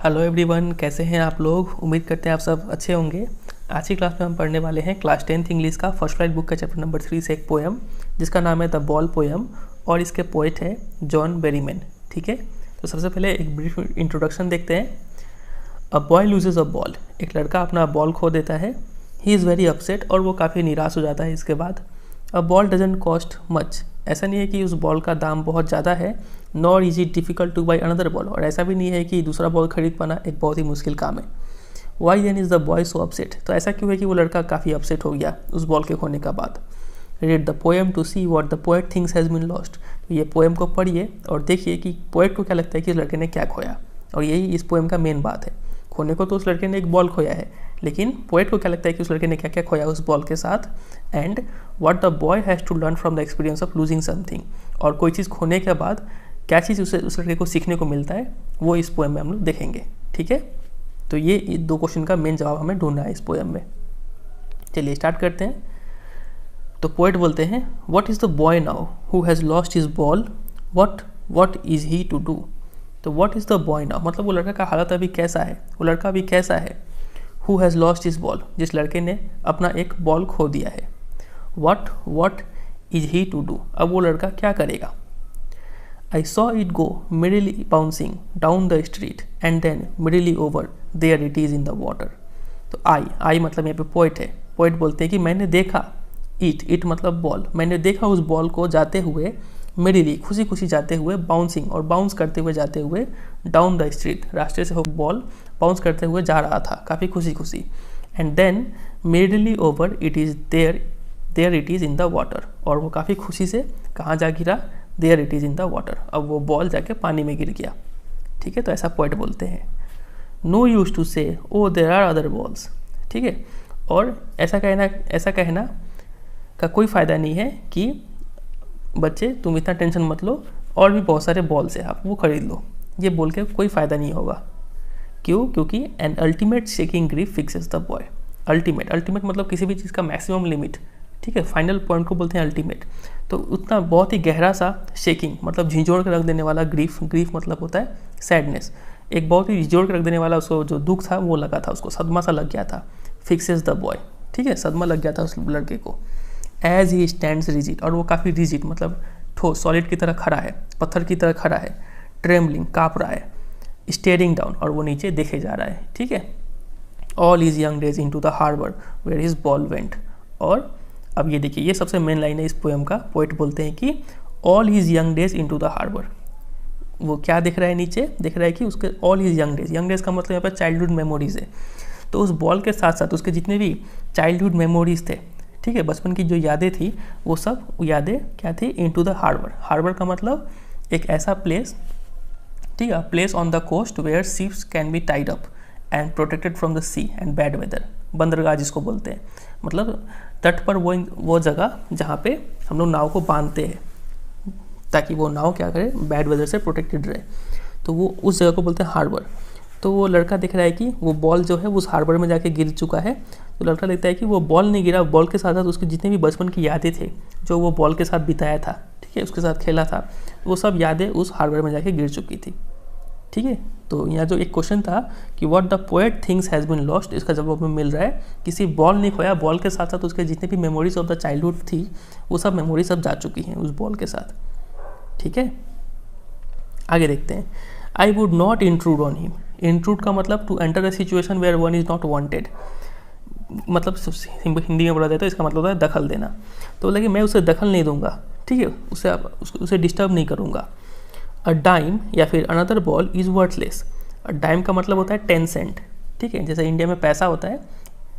Hello everyone, कैसे हैं आप लोग। उम्मीद करते हैं आप सब अच्छे होंगे। आज की क्लास में हम पढ़ने वाले हैं क्लास 10th इंग्लिश का फर्स्ट फ्लाइट बुक का चैप्टर नंबर 3 से एक पोएम जिसका नाम है द बॉल पोएम और इसके पोएट है जॉन बेरीमैन। ठीक है, तो सबसे पहले एक ब्रीफ इंट्रोडक्शन देखते हैं। A boy loses a ball, एक लड़का अपना बॉल खो देता है। ही इज़ वेरी अपसेट, और वो काफ़ी निराश हो जाता है। इसके बाद a ball doesn't cost much, ऐसा नहीं है कि उस बॉल का दाम बहुत ज़्यादा है। Nor is it difficult two by another ball, और ऐसा भी नहीं है कि दूसरा बॉल खरीद पाना एक बहुत ही मुश्किल काम है। Why then is the boy so upset, तो ऐसा क्यों है कि वो लड़का काफ़ी अपसेट हो गया उस बॉल के खोने का बाद। Read the poem to see what the poet thinks has been lost, तो ये पोएम को पढ़िए और देखिए कि पोएट को क्या लगता है कि उस लड़के ने क्या खोया। और यही इस पोएम का मेन बात है। खोने को तो उस लड़के ने एक बॉल खोया है, लेकिन पोएट को क्या लगता है कि उस लड़के ने क्या क्या खोया उस बॉल के साथ। And what the boy has to learn from the experience of losing something, और कोई चीज़ खोने के बाद क्या चीज़ उस लड़के को सीखने को मिलता है, वो इस पोएम में हम लोग देखेंगे। ठीक है, तो ये दो क्वेश्चन का मेन जवाब हमें ढूंढना है इस पोएम में। चलिए स्टार्ट करते हैं। तो पोएट बोलते हैं, what is the boy now who has lost his ball, what is he to do. तो what is the boy now मतलब वो लड़का का हालत अभी कैसा है, वो लड़का अभी कैसा है। Who has lost his ball, जिस लड़के ने अपना एक बॉल खो दिया है। What is he to do, अब वो लड़का क्या करेगा। I saw it go merrily bouncing down the street and then merrily over there it is in the water। तो I मतलब यहाँ पे पोइट है। पोइट बोलते हैं कि मैंने देखा, इट मतलब बॉल, मैंने देखा उस बॉल को जाते हुए मेरिली खुशी खुशी जाते हुए, बाउंसिंग और बाउंस करते हुए जाते हुए, डाउन द स्ट्रीट रास्ते से हो बॉल बाउंस करते हुए जा रहा था काफ़ी खुशी खुशी। And then merrily over it is there it is in the water, और वो काफ़ी खुशी से कहाँ जा गिरा, there it is in the water, अब वो बॉल जाके पानी में गिर गया। ठीक है, तो ऐसा पोएट बोलते हैं। नो यूज टू से oh there are other balls, ठीक है, और ऐसा कहना का कोई फ़ायदा नहीं है कि बच्चे तुम इतना टेंशन मत लो, और भी बहुत सारे बॉल्स हैं आप वो खरीद लो, ये बोल के कोई फ़ायदा नहीं होगा। क्यों? क्योंकि an ultimate shaking grief fixes the boy. Ultimate मतलब किसी भी चीज़ का मैक्सिमम लिमिट, ठीक है, फाइनल पॉइंट को बोलते हैं अल्टीमेट। तो उतना बहुत ही गहरा सा शेकिंग मतलब झिझोड़ के रख देने वाला, ग्रीफ मतलब होता है सैडनेस, एक बहुत ही झिझोड़ के रख देने वाला उसको जो दुख था वो लगा था, उसको सदमा सा लग गया था। फिक्सेस द बॉय, ठीक है, सदमा लग गया था उस लड़के को। एज ही स्टैंड्स रिजिड, और वो काफ़ी रिजिड मतलब ठोस सॉलिड की तरह खड़ा है, पत्थर की तरह खड़ा है। ट्रेमलिंग काँप रहा है। स्टेयरिंग डाउन, और वो नीचे देखे जा रहा है। ठीक है, all is young days into the harbour where his ball went. और अब ये देखिए, ये सबसे मेन लाइन है इस पोएम का। पोएट बोलते हैं कि all his young days into the harbour, वो क्या दिख रहा है नीचे, दिख रहा है कि उसके ऑल हिज यंग डेज का मतलब यहाँ पर चाइल्डहुड मेमोरीज है। तो उस बॉल के साथ साथ उसके जितने भी चाइल्डहुड मेमोरीज थे, ठीक है, बचपन की जो यादें थी, वो सब यादें क्या थी, into the harbour. Harbour का मतलब एक ऐसा प्लेस, ठीक है, place on the coast where ships can be tied up and protected from the sea and bad weather. बंदरगाह जिसको बोलते हैं, मतलब तट पर वो जगह जहाँ पे हम लोग नाव को बांधते हैं ताकि वो नाव क्या करे, बैड वेदर से प्रोटेक्टेड रहे, तो वो उस जगह को बोलते हैं हार्बर। तो वो लड़का दिख रहा है कि वो बॉल जो है उस हार्बर में जाके गिर चुका है। तो लड़का लगता है कि वो बॉल नहीं गिरा, बॉल के साथ साथ उसके जितने भी बचपन की यादें थे जो वो बॉल के साथ बिताया था, ठीक है, उसके साथ खेला था, वो सब यादें उस हार्बर में जाके गिर चुकी थी। ठीक है, तो यहाँ जो एक क्वेश्चन था कि what the poet thinks has been lost, इसका जवाब हमें मिल रहा है किसी बॉल नहीं खोया, बॉल के साथ साथ उसके जितने भी मेमोरीज ऑफ द चाइल्डहुड थी वो सब मेमोरी सब जा चुकी हैं उस बॉल के साथ। ठीक है, आगे देखते हैं। I would not intrude on him. Intrude का मतलब to enter a situation where one is not wanted, मतलब हिंदी में बोला जाए तो इसका मतलब होता है दखल देना। तो लगे मैं उसे दखल नहीं दूंगा, ठीक है, उसे डिस्टर्ब नहीं करूँगा। अ डाइम या फिर another ball is worthless. Dime का मतलब होता है 10 सेंट, ठीक है, जैसे इंडिया में पैसा होता है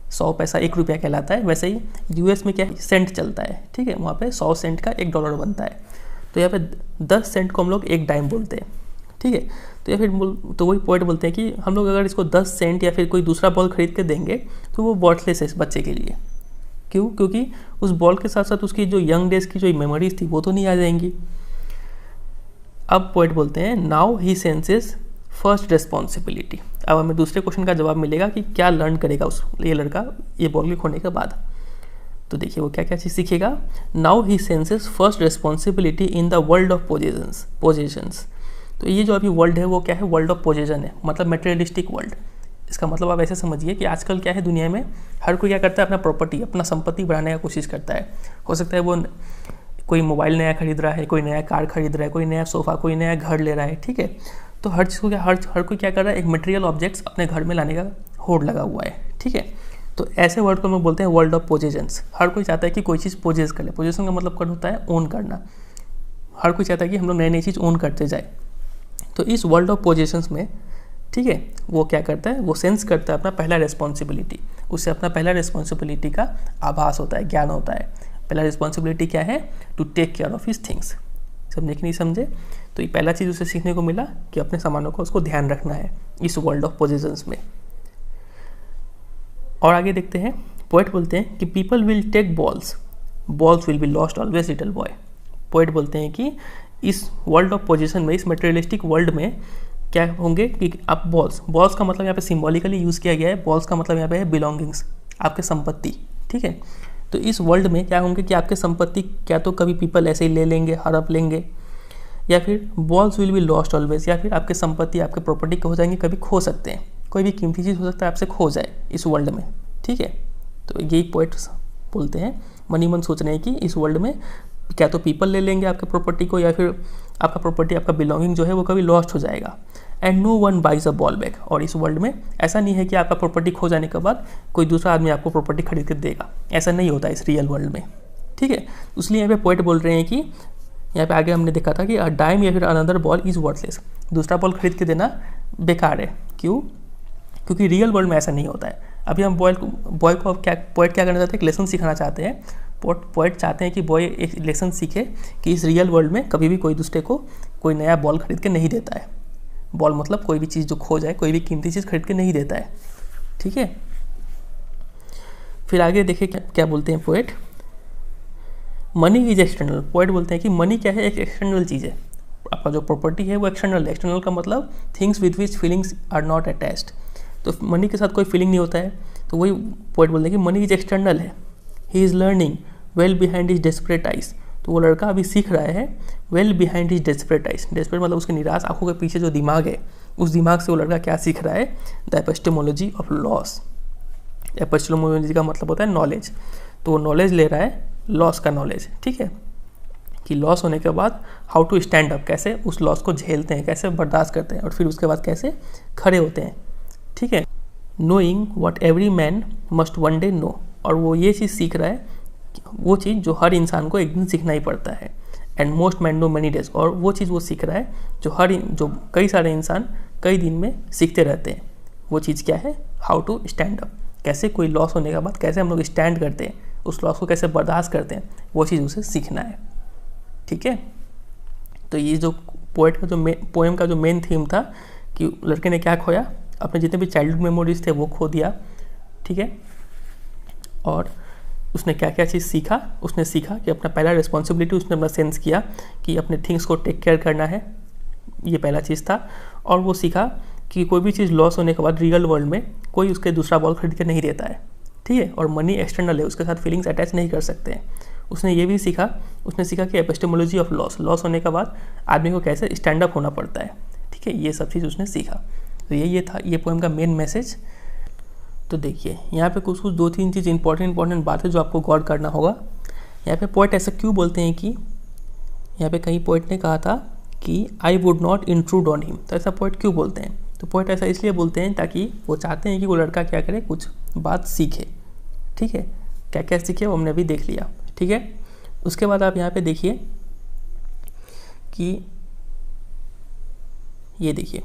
100 पैसा 1 रुपया कहलाता है, वैसे ही यूएस में क्या सेंट चलता है, ठीक है, वहाँ पे 100 सेंट का $1 बनता है। तो यहाँ पे 10 सेंट को हम लोग एक डाइम बोलते हैं। ठीक है, तो या फिर तो वही पॉइंट बोलते हैं कि हम लोग अगर इसको 10 सेंट या फिर कोई दूसरा बॉल खरीद के देंगे तो वो वर्थलेस है इस बच्चे के लिए। क्यों? क्योंकि उस बॉल के साथ साथ उसकी जो यंग डेज की जो मेमोरीज थी वो तो नहीं आ जाएंगी। अब पोएट बोलते हैं now he senses first responsibility. अब हमें दूसरे क्वेश्चन का जवाब मिलेगा कि क्या लर्न करेगा ये लड़का ये बॉल के खोने के बाद। तो देखिए वो क्या क्या चीज़ सीखेगा। Now he senses first responsibility in the world of possessions. तो ये जो अभी वर्ल्ड है वो क्या है, वर्ल्ड ऑफ पोजेशन है, मतलब मटेरियलिस्टिक वर्ल्ड। इसका मतलब आप ऐसे समझिए कि आजकल क्या है, दुनिया में हर कोई क्या करता है, अपना प्रॉपर्टी, अपना संपत्ति बढ़ाने का कोशिश करता है। हो सकता है वो कोई मोबाइल नया खरीद रहा है, कोई नया कार खरीद रहा है, कोई नया सोफ़ा, कोई नया घर ले रहा है, ठीक है। तो हर चीज़ को क्या, हर कोई क्या कर रहा है, एक मटेरियल ऑब्जेक्ट्स अपने घर में लाने का होड़ लगा हुआ है, ठीक है। तो ऐसे वर्ड को हम लोग बोलते हैं वर्ल्ड ऑफ पोजेशंस। हर कोई चाहता है कि कोई चीज़ पोजेस कर ले। पोजेशन का मतलब क्या होता है, ओन करना। हर कोई चाहता है कि हम लोग नई नई चीज़ ओन करते जाए। तो इस वर्ल्ड ऑफ पोजेशंस में, ठीक है, वो क्या करता है, वो सेंस करता है अपना पहला रिस्पॉन्सिबिलिटी। उससे अपना पहला रिस्पॉन्सिबिलिटी का आभास होता है, ज्ञान होता है। पहला रिस्पॉन्सिबिलिटी क्या है, to take care of his things. समझे कि नहीं समझे? तो ये पहला चीज़ उसे सीखने को मिला कि अपने सामानों को उसको ध्यान रखना है इस वर्ल्ड ऑफ पोजेशंस में। और आगे देखते हैं, पोएट बोलते हैं कि people will take balls, balls will be lost always little boy. Poet बोलते हैं कि इस वर्ल्ड ऑफ पोजीशन में, इस मटेरियलिस्टिक वर्ल्ड में क्या होंगे कि आप बॉल्स, बॉल्स का मतलब यहाँ पे सिंबॉलिकली यूज़ किया गया है। बॉल्स का मतलब यहाँ पे है बिलोंगिंग्स, आपके संपत्ति, ठीक है। तो इस वर्ल्ड में क्या होंगे कि आपके संपत्ति क्या तो कभी पीपल ऐसे ही ले लेंगे, हड़प लेंगे, या फिर balls will be lost always, या फिर आपके संपत्ति, आपके प्रॉपर्टी हो जाएंगे, कभी खो सकते हैं। कोई भी कीमती चीज़ हो सकता है आपसे खो जाए इस वर्ल्ड में, ठीक है। तो यही पोएट्स बोलते हैं, मन ही मन सोच रहे हैं कि इस वर्ल्ड में क्या तो पीपल ले लेंगे आपके प्रॉपर्टी को, या फिर आपका प्रॉपर्टी, आपका बिलोंगिंग जो है वो कभी लॉस्ट हो जाएगा। And no one buys a ball back. और इस वर्ल्ड में ऐसा नहीं है कि आपका प्रॉपर्टी खो जाने के बाद कोई दूसरा आदमी आपको प्रॉपर्टी खरीद कर देगा। ऐसा नहीं होता इस रियल वर्ल्ड में, ठीक है। इसलिए यहाँ पे पोएट बोल रहे हैं कि यहाँ पे आगे हमने देखा था कि अ डाइम या फिर अनदर बॉल इज़ वर्थलेस। दूसरा बॉल खरीद के देना बेकार है। क्यों? क्योंकि रियल वर्ल्ड में ऐसा नहीं होता है। अभी हम बॉय को पोएट क्या करना चाहते हैं, एक लेसन सिखाना चाहते हैं। पोएट चाहते हैं कि बॉय एक लेसन सीखे कि इस रियल वर्ल्ड में कभी भी कोई दूसरे को कोई नया बॉल खरीद के नहीं देता है। बॉल मतलब कोई भी चीज़ जो खो जाए, कोई भी कीमती चीज़ खरीद के नहीं देता है, ठीक है। फिर आगे देखिए क्या बोलते हैं poet, money is external. Poet बोलते हैं कि मनी क्या है, एक एक्सटर्नल चीज़ है। आपका जो प्रॉपर्टी है वो एक्सटर्नल है। एक्सटर्नल का मतलब things with which feelings are not attached. तो मनी के साथ कोई फीलिंग नहीं होता है, तो वही पोएट बोलते हैं कि मनी इज एक्सटर्नल है। He is learning well behind his desperate eyes. तो वो लड़का अभी सीख रहा है well behind his desperate eyes. Desperate मतलब उसके निराश आंखों के पीछे जो दिमाग है, उस दिमाग से वो लड़का क्या सीख रहा है, the epistemology of loss. Epistemology का मतलब होता है नॉलेज। तो वो नॉलेज ले रहा है, लॉस का नॉलेज, ठीक है, कि लॉस होने के बाद हाउ टू स्टैंड अप, कैसे उस लॉस को झेलते हैं, कैसे बर्दाश्त करते हैं, और फिर उसके बाद कैसे खड़े होते हैं, ठीक है। Knowing what every man must one day know. और वो ये चीज़ सीख रहा है, वो चीज़ जो हर इंसान को एक दिन सीखना ही पड़ता है। And most man know many days. और वो चीज़ वो सीख रहा है जो कई सारे इंसान कई दिन में सीखते रहते हैं। वो चीज़ क्या है, हाउ टू स्टैंड अप, कैसे कोई लॉस होने के बाद कैसे हम लोग स्टैंड करते हैं, उस लॉस को कैसे बर्दाश्त करते हैं, वो चीज़ उसे सीखना है, ठीक है। तो ये जो पोएट का जो पोएम का जो मेन थीम था कि लड़के ने क्या खोया, अपने जितने भी चाइल्डहुड मेमोरीज थे वो खो दिया, ठीक है। और उसने क्या क्या चीज़ सीखा, उसने सीखा कि अपना पहला रिस्पॉन्सिबिलिटी उसने अपना सेंस किया कि अपने थिंग्स को टेक केयर करना है, ये पहला चीज़ था। और वो सीखा कि कोई भी चीज़ लॉस होने के बाद रियल वर्ल्ड में कोई उसके दूसरा बॉल खरीद के नहीं देता है, ठीक है। और मनी एक्सटर्नल है, उसके साथ फीलिंग्स अटैच नहीं कर सकते हैं। उसने ये भी सीखा, उसने सीखा कि एपिस्टेमोलॉजी ऑफ लॉस, लॉस होने के बाद आदमी को कैसे स्टैंड अप होना पड़ता है, ठीक है। ये सब चीज़ उसने सीखा। तो ये था ये पोएम का मेन मैसेज। तो देखिए यहाँ पे कुछ दो तीन चीज़ इंपॉर्टेंट बात है जो आपको गौर करना होगा। यहाँ पे पोएट ऐसा क्यों बोलते हैं कि यहाँ पे कहीं पोएट ने कहा था कि आई would not intrude on him. तो ऐसा पोएट क्यों बोलते हैं? तो पोएट ऐसा इसलिए बोलते हैं ताकि वो चाहते हैं कि वो लड़का क्या करे, कुछ बात सीखे, ठीक है। क्या क्या सीखे वो हमने अभी देख लिया, ठीक है। उसके बाद आप यहाँ पे देखिए कि ये देखिए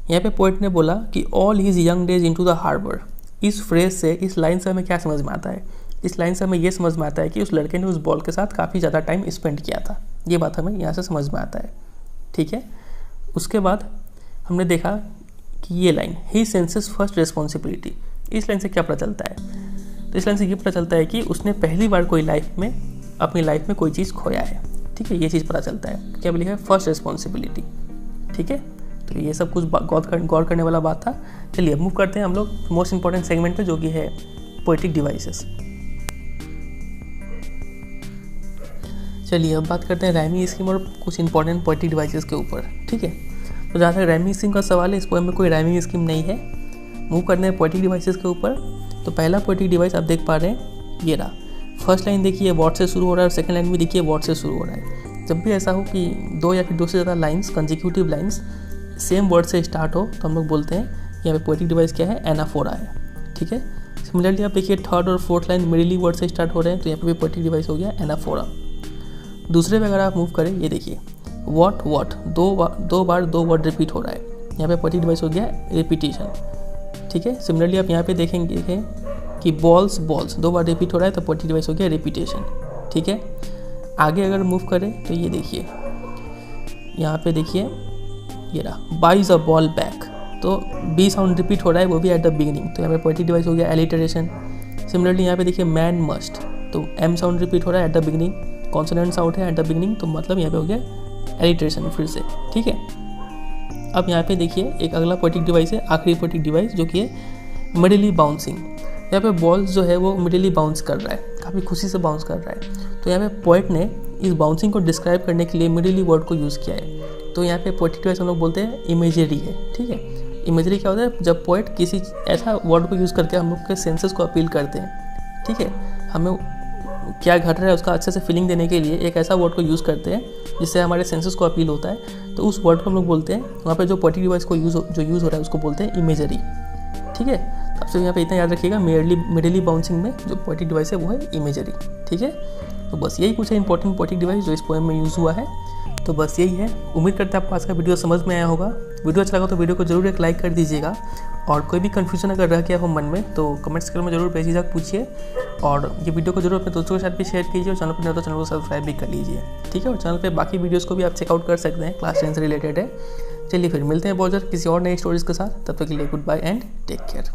यहाँ पे पोएट ने बोला कि all his young days into the harbour. इस फ्रेज से, इस लाइन से हमें क्या समझ में आता है? इस लाइन से हमें ये समझ में आता है कि उस लड़के ने उस बॉल के साथ काफ़ी ज़्यादा टाइम स्पेंड किया था। ये बात हमें यहाँ से समझ में आता है, ठीक है। उसके बाद हमने देखा कि ये लाइन, ही सेंसेस फर्स्ट रिस्पॉन्सिबिलिटी। इस लाइन से क्या पता चलता है? तो इस लाइन से ये पता चलता है कि उसने पहली बार अपनी लाइफ में कोई चीज़ खोया है, ठीक है। ये चीज़ पता चलता है। क्या बोली है? फर्स्ट रिस्पॉन्सिबिलिटी, ठीक है। तो ये सब कुछ गौर करने वाला बात था। चलिए मूव करते हैं हम लोग मोस्ट इंपॉर्टेंट सेगमेंट पे, जो कि है पोएटिक डिवाइसेस। चलिए अब बात करते हैं राइमिंग स्कीम और कुछ इंपॉर्टेंट पोएटिक डिवाइसेस के ऊपर, ठीक है। तो जहाँ तक राइमिंग स्कीम का सवाल है, इस पोएम में कोई राइमिंग स्कीम नहीं है। मूव करने हैं पोएटिक डिवाइसेस के ऊपर। तो पहला पोएटिक डिवाइस आप देख पा रहे हैं, ये रहा। फर्स्ट लाइन देखिए व्हाट से शुरू हो रहा है और सेकंड लाइन भी देखिए व्हाट से शुरू हो रहा है। जब भी ऐसा हो कि दो या फिर दो से ज़्यादा lines consecutive lines same word से स्टार्ट हो तो हम लोग बोलते हैं यहाँ पे पोएटिक डिवाइस क्या है, एनाफोरा है। ठीक है, सिमिलरली आप देखिए थर्ड और फोर्थ लाइन मिडिली वर्ड से स्टार्ट हो रहे हैं तो यहाँ पे भी पोएटिक डिवाइस हो गया एनाफोरा। दूसरे पे अगर आप मूव करें, ये देखिए वॉट दो बार दो वर्ड रिपीट हो रहा है, यहाँ पे पोएटिक डिवाइस हो गया रिपीटिशन। ठीक है, सिमिलरली आप यहाँ पे देखेंगे कि बॉल्स दो बार रिपीट हो रहा है तो पोएटिक डिवाइस हो गया रिपीटेशन। ठीक है, आगे अगर मूव करें तो ये देखिए यहाँ पे देखिए ये रहा बाइज अ बॉल बैक, तो बी साउंड रिपीट हो रहा है वो भी एट द बिगिनिंग, तो यहाँ पे पोएटिक डिवाइस हो गया एलिटरेशन। सिमिलरली यहाँ पे देखिए मैन मस्ट, तो एम साउंड रिपीट हो रहा है at the beginning, consonant sound है एट द बिगिनिंग, तो मतलब यहाँ पे हो गया एलिटरेशन फिर से। ठीक है, अब यहाँ पे देखिए एक अगला पोएटिक डिवाइस है, आखिरी पोएटिक डिवाइस जो कि है मिडिली बाउंसिंग। यहाँ पे बॉल्स जो है वो मिडिली बाउंस कर रहा है, काफ़ी खुशी से बाउंस कर रहा है। तो यहाँ पे पोएट ने इस बाउंसिंग को डिस्क्राइब करने के लिए मिडिली वर्ड को यूज़ किया है। तो यहाँ पे पोएटिक डिवाइस हम लोग बोलते हैं इमेजरी है। ठीक है, इमेजरी क्या होता है, जब पोएट किसी ऐसा वर्ड को यूज़ करके हम लोग के सेंसेस को अपील करते हैं। ठीक है, हमें क्या घट रहा है उसका अच्छे से फीलिंग देने के लिए एक ऐसा वर्ड को यूज़ करते हैं जिससे हमारे सेंसेस को अपील होता है, तो उस वर्ड को हम लोग बोलते हैं, वहाँ पे जो पोएटिक डिवाइस को यूज़ हो रहा है उसको बोलते हैं इमेजरी। ठीक है, अब से यहाँ पे इतना याद रखिएगा, मिडिली बाउंसिंग में जो पोएटिक डिवाइस है वो है इमेजरी। ठीक है, तो बस यही कुछ है इंपॉर्टेंट पोएटिक डिवाइस जो इस पोएम में यूज़ हुआ है। तो बस यही है, उम्मीद करते हैं आपको आज का वीडियो समझ में आया होगा। वीडियो अच्छा लगा तो वीडियो को जरूर एक लाइक कर दीजिएगा, और कोई भी कन्फ्यूजन अगर रह गया हो मन में तो कमेंट सेक्शन में जरूर बेझिझक पूछिए, और ये वीडियो को जरूर अपने दोस्तों के साथ भी शेयर कीजिए, और चैनल पर नहीं तो चैनल को सब्सक्राइब भी कर लीजिए। ठीक है, और चैनल पे बाकी वीडियोस को भी आप चेकआउट कर सकते हैं, क्लास 10 से रिलेटेड है। चलिए फिर मिलते हैं बहुत जल्द किसी और नई स्टोरीज़ के साथ, तब तक के लिए goodbye and take care.